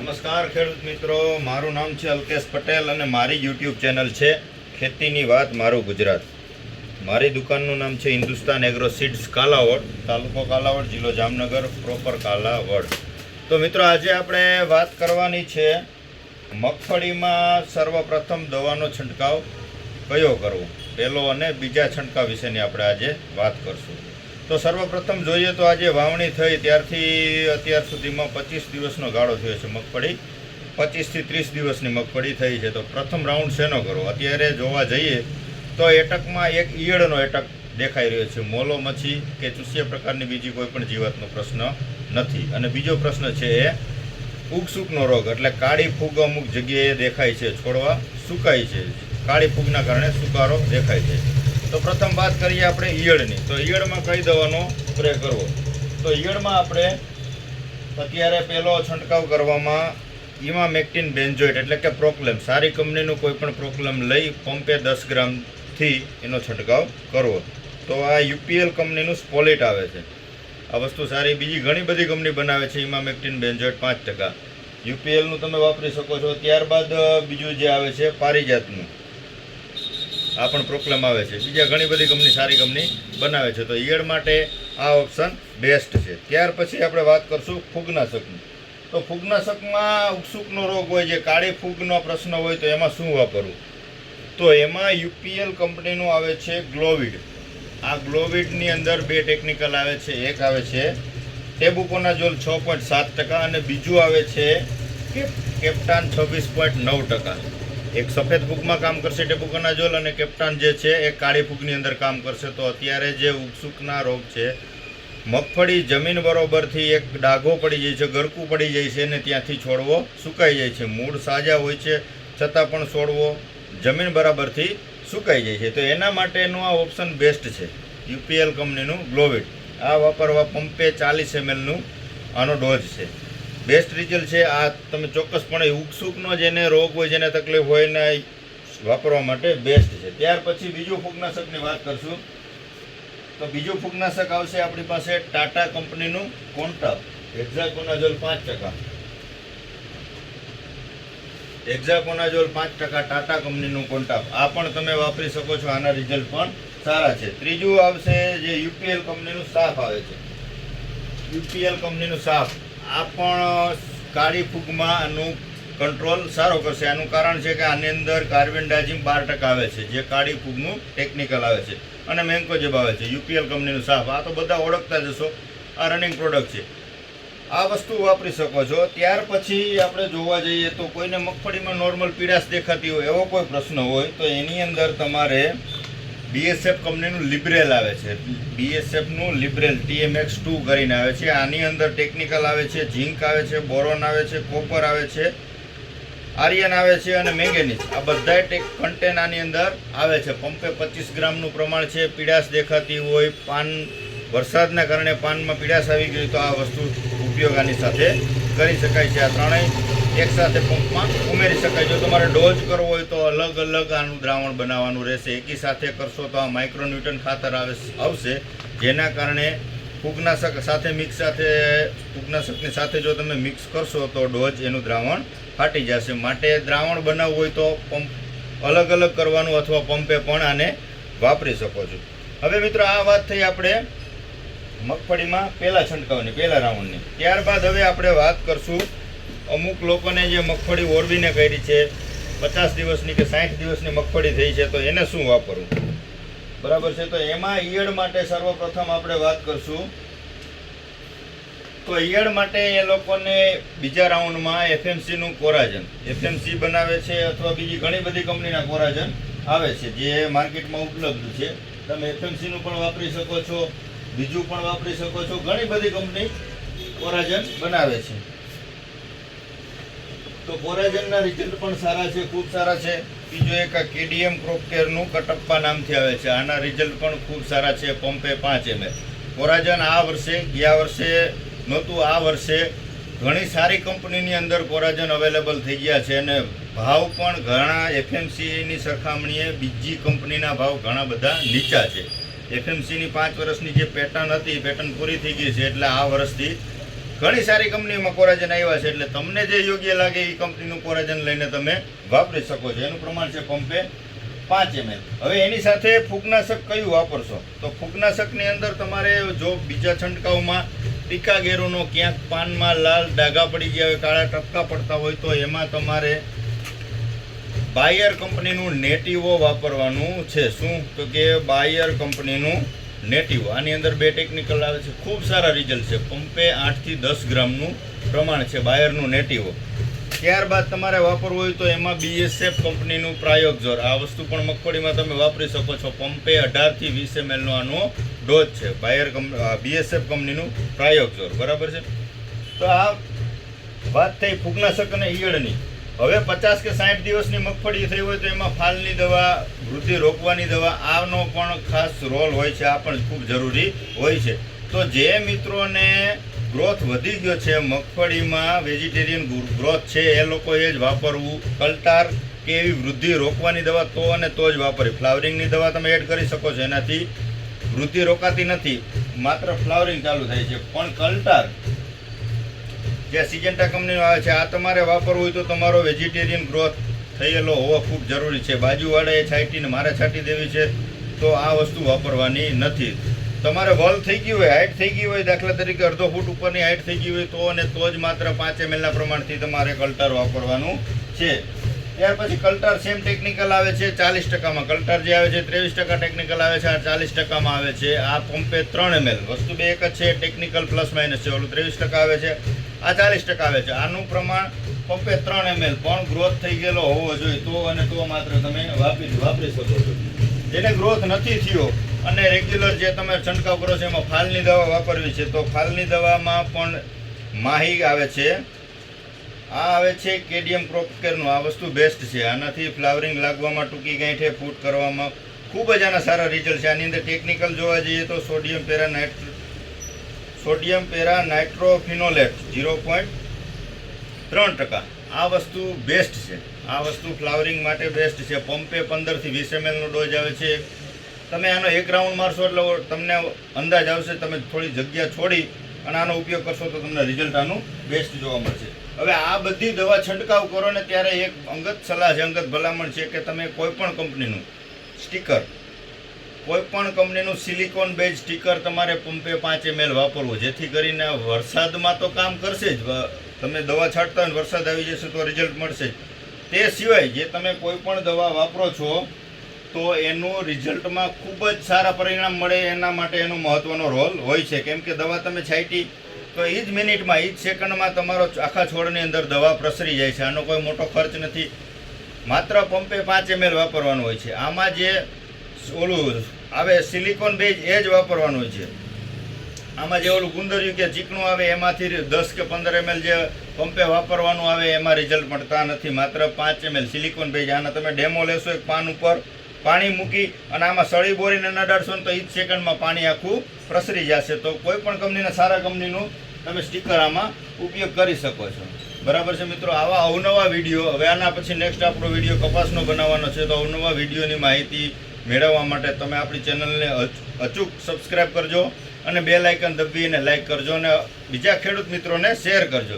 નમસ્કાર ખેડૂત મિત્રો, મારું નામ છે અલ્કેશ પટેલ અને મારી યુટ્યુબ ચેનલ છે ખેતીની વાત મારું ગુજરાત. મારી દુકાનનું નામ છે હિન્દુસ્તાન એગ્રો સીડ્સ કાલાવડ, તાલુકો કાલાવડ, જિલ્લો જામનગર, પ્રોપર કાલાવડ. તો મિત્રો, આજે આપણે વાત કરવાની છે મગફળીમાં સર્વપ્રથમ દવાનો છંટકાવ કયો કરવો, પહેલો અને બીજા છંટકાવ વિશેની આપણે આજે વાત કરશું. તો સર્વપ્રથમ જોઈએ તો આજે વાવણી થઈ ત્યારથી અત્યાર સુધીમાં 25 દિવસનો ગાળો થયો છે. મગફળી 25 થી 30 દિવસની મગફળી થઈ છે. તો પ્રથમ રાઉન્ડ શેનો કરવો? અત્યારે જોવા જઈએ તો એટકમાં એક ઈયળનો એટક દેખાઈ રહ્યો છે. મોલો મચ્છી કે ચૂસિયા પ્રકારની બીજી કોઈ પણ જીવાતનો પ્રશ્ન નથી. અને બીજો પ્રશ્ન છે એ ફૂગસૂકનો રોગ, એટલે કાળી ફૂગ અમુક જગ્યાએ દેખાય છે, છોડવા સુકાય છે, કાળી ફૂગના કારણે સુકારો દેખાય છે. તો પ્રથમ વાત કરીએ આપણે ઈયળની. તો ઈયળમાં કઈ દવાનો સ્પ્રે કરવો? તો ઈયળમાં આપણે અત્યારે પહેલો છંટકાવ કરવામાં ઇમામેક્ટિન બેન્ઝોઇટ એટલે કે પ્રોક્લેમ, સારી કંપનીનું કોઈ પણ પ્રોક્લેમ લઈ પંપે 10 ગ્રામથી એનો છંટકાવ કરવો. તો આ યુપીએલ કંપનીનું સ્પોલિટ આવે છે. આ વસ્તુ સારી, બીજી ઘણી બધી કંપની બનાવે છે ઇમામેક્ટિન બેન્ઝોઇટ 5%. યુપીએલનું તમે વાપરી શકો છો. ત્યારબાદ બીજું જે આવે છે પારિજાતનું, આ પણ પ્રોક્લેમ આવે છે. બીજા ઘણી બધી કંપની, સારી કંપની બનાવે છે. તો ઈયળ માટે આ ઓપ્શન બેસ્ટ છે. ત્યાર પછી આપણે વાત કરશું ફૂગનાશકની. તો ફૂગનાશકમાં ઉકસુકનો રોગ હોય, જે કાળી ફૂગનો પ્રશ્ન હોય, તો એમાં શું વાપરવું? તો એમાં યુપીએલ કંપનીનું આવે છે ગ્લોવિડ. આ ગ્લોવિડની અંદર બે ટેકનિકલ આવે છે. એક આવે છે ટેબુકોનાઝોલ 6.7% અને બીજું આવે છે કેપ્ટાન 26.9%. એક સફેદ ફૂગમાં કામ કરશે ટેબુકોનાઝોલ, અને કેપ્ટાન જે છે એ કાળી ફૂગની અંદર કામ કરશે. તો અત્યારે જે ઉકસુકના રોગ છે, મગફળી જમીન બરોબરથી એક ડાઘો પડી જાય છે, ગરકું પડી જાય છે, અને ત્યાંથી છોડવો સુકાઈ જાય છે. મૂળ સાજા હોય છે છતાં પણ છોડવો જમીન બરાબરથી સુકાઈ જાય છે. તો એના માટેનું આ ઓપ્શન બેસ્ટ છે, યુપીએલ કંપનીનું ગ્લોવિડ. આ વાપરવા પંપે 40 mlનું આનો ડોઝ છે. બેસ્ટ રિઝલ્ટ છે. આ તમે ચોક્કસપણે ઉકસુકનો જેને રોગ હોય, જેને તકલીફ હોય ને વાપરવા માટે બેસ્ટ છે. ત્યાર પછી બીજું ફૂગનાશકની વાત કરશું. તો બીજું ફૂગનાશક આવશે આપણી પાસે ટાટા કંપનીનું કોન્ટાપ, હેક્ઝાકોનાઝોલ 5%. હેક્ઝાકોનાઝોલ 5%, ટાટા કંપનીનું કોન્ટાપ. આ પણ તમે વાપરી શકો છો. આના રિઝલ્ટ પણ સારા છે. ત્રીજું આવશે જે યુપીએલ કંપનીનું સાફ આવે છે, યુપીએલ કંપનીનું સાફ. આ પણ કાળી ફૂગમાં આનું કંટ્રોલ સારો કરશે. આનું કારણ છે કે આની અંદર કાર્બેન્ડાઝિમ 12% આવે છે, જે કાળી ફૂગનું ટેકનિકલ આવે છે, અને મેન્કોજેબ આવે છે. યુપીએલ કંપનીનું સાફ, આ તો બધા ઓળખતા જશો, આ રનિંગ પ્રોડક્ટ છે. આ વસ્તુ વાપરી શકો છો. ત્યાર પછી આપણે જોવા જઈએ તો કોઈને મગફળીમાં નોર્મલ પીડાશ દેખાતી હોય, એવો કોઈ પ્રશ્ન હોય, તો એની અંદર તમારે બીએસએફ કંપનીનું લિબરેલ આવે છે. બીએસએફનું લિબરેલ TMX2 કરીને આવે છે. આની અંદર ટેકનિકલ આવે છે, ઝીંક આવે છે, બોરોન આવે છે, કોપર આવે છે, આર્યન આવે છે, અને મેંગેનીઝ. આ બધા કન્ટેન આની અંદર આવે છે. પંપે 25 ગ્રામનું પ્રમાણ છે. પીડાશ દેખાતી હોય, પાન વરસાદના કારણે પાનમાં પીડાશ આવી ગઈ, તો આ વસ્તુ ઉપયોગ આની સાથે કરી શકાય છે. આ ત્રણેય એકસાથે પંપમાં ઉમેરી શકાય. જો તમારે ડોઝ કરવો હોય તો અલગ અલગ આનું દ્રાવણ બનાવવાનું રહેશે. એકી સાથે કરશો તો આ માઇક્રોન્યુટન ખાતર આવશે, જેના કારણે ફૂગનાશકની સાથે જો તમે મિક્સ કરશો તો ડોઝ એનું દ્રાવણ ફાટી જશે. માટે દ્રાવણ બનાવવું હોય તો પંપ અલગ અલગ કરવાનું, અથવા પંપે પણ આને વાપરી શકો છો. હવે મિત્રો, આ વાત થઈ આપણે મગફળીમાં પહેલા છંટકાવની, પહેલા રાઉન્ડની. ત્યારબાદ હવે આપણે વાત કરશું અમુક લોકોને જે મગફળી ઓરવીને કરી છે, 50 દિવસની કે 60 દિવસની મગફળી થઈ છે, તો એને શું વાપરવું? બરાબર છે. તો એમાં ઈયળ માટે સર્વપ્રથમ આપણે વાત કરશું. તો ઈયળ માટે એ લોકોને બીજા રાઉન્ડમાં FMCનું કોરાજન, FMC બનાવે છે, અથવા બીજી ઘણી બધી કંપનીના કોરાજન આવે છે, જે માર્કેટમાં ઉપલબ્ધ છે. તમે FMCનું પણ વાપરી શકો છો, બીજું પણ વાપરી શકો છો. ઘણી બધી કંપની કોરાજન બનાવે છે. તો કોરાજનના રિઝલ્ટ પણ સારા છે, ખૂબ સારા છે. બીજું એક KDM ક્રોપ કેરનું કટપ્પા નામથી આવે છે. આના રિઝલ્ટ પણ ખૂબ સારા છે. પંપે 5 ml કોરાજન. આ વર્ષે, ગયા વર્ષે નહોતું, આ વર્ષે ઘણી સારી કંપનીની અંદર કોરાજન અવેલેબલ થઈ ગયા છે, અને ભાવ પણ ઘણા FMCની સરખામણીએ બીજી કંપનીના ભાવ ઘણા બધા નીચા છે. FMCની 5 વર્ષની જે પેટર્ન હતી, પેટર્ન પૂરી થઈ ગઈ છે, એટલે આ વર્ષથી ઘણી સારી કંપનીમાં કોરાજન આવ્યા છે, એટલે તમને જે યોગ્ય લાગે એ કંપનીનું કોરાજન લઈને તમે વાપરી શકો છો. એનું પ્રમાણ છે પંપે 5 ml. હવે એની સાથે ફૂગનાશક કયું વાપરશો? તો ફૂગનાશકની અંદર તમારે જો બીજા છંટકાવમાં ટીકા ગેરુનો ક્યાંક પાનમાં લાલ ડાઘા પડી ગયા હોય, કાળા ટપકા પડતા હોય, તો એમાં તમારે બાયર કંપનીનું નેટિવો વાપરવાનું છે. શું? તો કે બાયર કંપનીનું નેટિવો. આની અંદર 2 ટેકનિકલ આવે છે, ખૂબ સારા રિઝલ્ટ છે. પંપે 8 થી 10 ગ્રામનું પ્રમાણ છે બાયરનું નેટિવો. ત્યારબાદ તમારે વાપરવું હોય તો એમાં BSF કંપનીનું પ્રાયોગજોર. આ વસ્તુ પણ મગફળીમાં તમે વાપરી શકો છો. પંપે 18 થી 20 ml નો આનો ડોઝ છે. બાયર BSF કંપનીનું પ્રાયોગજોર. બરાબર છે. તો આ વાત થઈ ફૂગનાશક અને ઈયળની. હવે 50 કે 60 દિવસની મગફળી થઈ હોય તો એમાં ફાલની દવા, વૃદ્ધિ રોકવાની દવા, આનો પણ ખાસ રોલ હોય છે. આ પણ ખૂબ જરૂરી હોય છે. તો જે મિત્રોને ગ્રોથ વધી ગયો છે મગફળીમાં, વેજીટેરિયન ગ્રોથ છે, એ લોકોએ જ વાપરવું. કલ્ટાર કે એવી વૃદ્ધિ રોકવાની દવા તો અને તો જ વાપરવી. ફ્લાવરિંગની દવા તમે એડ કરી શકો છો, એનાથી વૃદ્ધિ રોકાતી નથી, માત્ર ફ્લાવરિંગ ચાલુ થાય છે. પણ કલ્ટાર જે સિજન્ટા કંપનીનો આવે છે, આ તમારે વાપરવું હોય તો તમારો વેજીટેરિયન ગ્રોથ થયેલો હોવો ખૂબ જરૂરી છે. બાજુવાળાએ છાંટીને મારે છાંટી દેવી છે તો આ વસ્તુ વાપરવાની નથી. તમારે વલ થઈ ગયું હોય, હાઇટ થઈ ગઈ હોય, દાખલા તરીકે અડધો ફૂટ ઉપરની હાઇટ થઈ ગઈ હોય તો અને તો જ માત્ર 5 ml પ્રમાણથી તમારે કલ્ટાર વાપરવાનું છે. ત્યાર પછી કલ્ટાર સેમ ટેકનિકલ આવે છે 40%માં. કલ્ટાર જે આવે છે 23% ટેકનિકલ આવે છે, આ 40%માં આવે છે. આ પંપે 3 ml. વસ્તુ બે એક જ છે, ટેકનિકલ પ્લસ માઇનસ છે. ઓલું 23% આવે છે, આ 40% આવે છે. આનું પ્રમાણ પંપે 3 ml પણ ગ્રોથ થઈ ગયેલો હોવો જોઈએ તો અને તો માત્ર તમે વાપરી શકો છો. જેને ગ્રોથ નથી થયો અને રેગ્યુલર જે તમે છંટકાવ કરો છો એમાં ફાલની દવા વાપરવી છે તો ફાલની દવામાં પણ માહી આવે છે. આ આવે છે કેડિયમ ક્રોપકેરનું. આ વસ્તુ બેસ્ટ છે. આનાથી ફ્લાવરિંગ લાગવામાં, ટૂંકી ગાંઠે ફૂટ કરવામાં ખૂબ જ આના સારા રિઝલ્ટ છે. આની અંદર ટેકનિકલ જોવા જઈએ તો સોડિયમ પેરા નાઇટ્રોફિનોલેટ 0.3%. આ વસ્તુ બેસ્ટ છે. આ વસ્તુ ફ્લાવરિંગ માટે બેસ્ટ છે. પંપે 15 થી 20 ml નો ડોઝ આવે છે. તમે આનો 1 રાઉન્ડ મારશો એટલે તમને અંદાજ આવશે. તમે થોડી જગ્યા છોડી અને આનો ઉપયોગ કરશો તો તમને રિઝલ્ટ આનું બેસ્ટ જોવા મળશે. હવે આ બધી દવા છંટકાવ કરો ને ત્યારે એક અંગત સલાહ છે, અંગત ભલામણ છે કે તમે કોઈ પણ કંપનીનું સ્ટીકર, કોઈ પણ કંપનીનું સિલિકોન બેઝ સ્ટીકર તમારે પંપે 5 ml વાપરવું, જેથી કરીને વરસાદમાં તો કામ કરશે જ. તમે દવા છાંટતા હોય ને વરસાદ આવી જશે તો રિઝલ્ટ મળશે જ. તે સિવાય જે તમે કોઈ પણ દવા વાપરો છો તો એનું રિઝલ્ટમાં ખૂબ જ સારા પરિણામ મળે એના માટે એનો મહત્ત્વનો રોલ હોય છે. કેમ કે દવા તમે છાંટી તો એ જ મિનિટમાં, એ જ સેકન્ડમાં તમારો આખા છોડની અંદર દવા પ્રસરી જાય છે. આનો કોઈ મોટો ખર્ચ નથી. માત્ર પંપે 5 ml વાપરવાનું હોય છે. આમાં જે ઓલું આવે સિલિકોન બેઝ એ જ વાપરવાનું હોય છે. આમાં જે ઓલું ગુંદરિયું કે ચીકણું આવે એમાંથી 10 કે 15 ml જે પંપે વાપરવાનું આવે એમાં રિઝલ્ટ મળતા નથી. માત્ર 5 ml સિલિકોન બેઝ. આના તમે ડેમો લેશો, એક પાન ઉપર પાણી મૂકી અને આમાં સળી બોરીને નડાડશો ને તો એ જ સેકન્ડમાં પાણી આખું પ્રસરી જશે. તો કોઈ પણ કંપનીના સારા કંપનીનું તમે સ્ટીકર આમાં ઉપયોગ કરી શકો છો. બરાબર છે મિત્રો. આવા અવનવા વિડીયો, હવે આના પછી નેક્સ્ટ આપણો વિડીયો કપાસનો બનાવવાનો છે, તો અવનવા વિડીયોની માહિતી મેળવવા માટે તમે આપણી ચેનલને અચૂક સબસ્ક્રાઈબ કરજો અને બેલ આઇકન દબાવીને લાઇક કરજો અને બીજા ખેડૂત મિત્રોને શેર કરજો.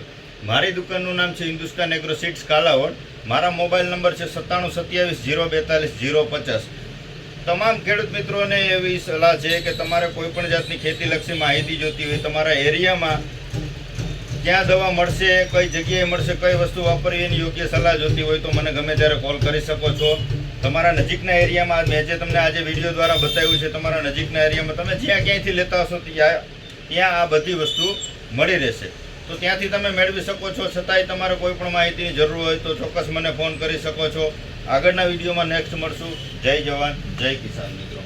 મારી દુકાનનું નામ છે હિન્દુસ્તાન એગ્રો સીડ્સ કાલાવડ. મારા મોબાઈલ નંબર છે 9727 042 050. તમામ ખેડૂત મિત્રોને એવી સલાહ છે કે તમારે કોઈ પણ જાતની ખેતીલક્ષી માહિતી જોતી હોય, તમારા એરિયામાં ક્યાં દવા મળશે, કઈ જગ્યાએ મળશે, કઈ વસ્તુ વાપરવી એની યોગ્ય સલાહ જોતી હોય તો મને ગમે ત્યારે કોલ કરી શકો છો. તમારા નજીકના એરિયામાં મેં જે તમને આજે વિડીયો દ્વારા બતાવ્યું છે, તમારા નજીકના એરિયામાં તમે જ્યાં ક્યાંયથી લેતા હશો ત્યાં આ બધી વસ્તુ મળી રહેશે. તો ત્યાંથી તમે મેળવી શકો છો. છતાંય તમારે કોઈ પણ માહિતીની જરૂર હોય તો ચોક્કસ મને ફોન કરી શકો છો. આગળના વિડીયોમાં નેક્સ્ટ મળશું. જય જવાન, જય કિસાન મિત્રો.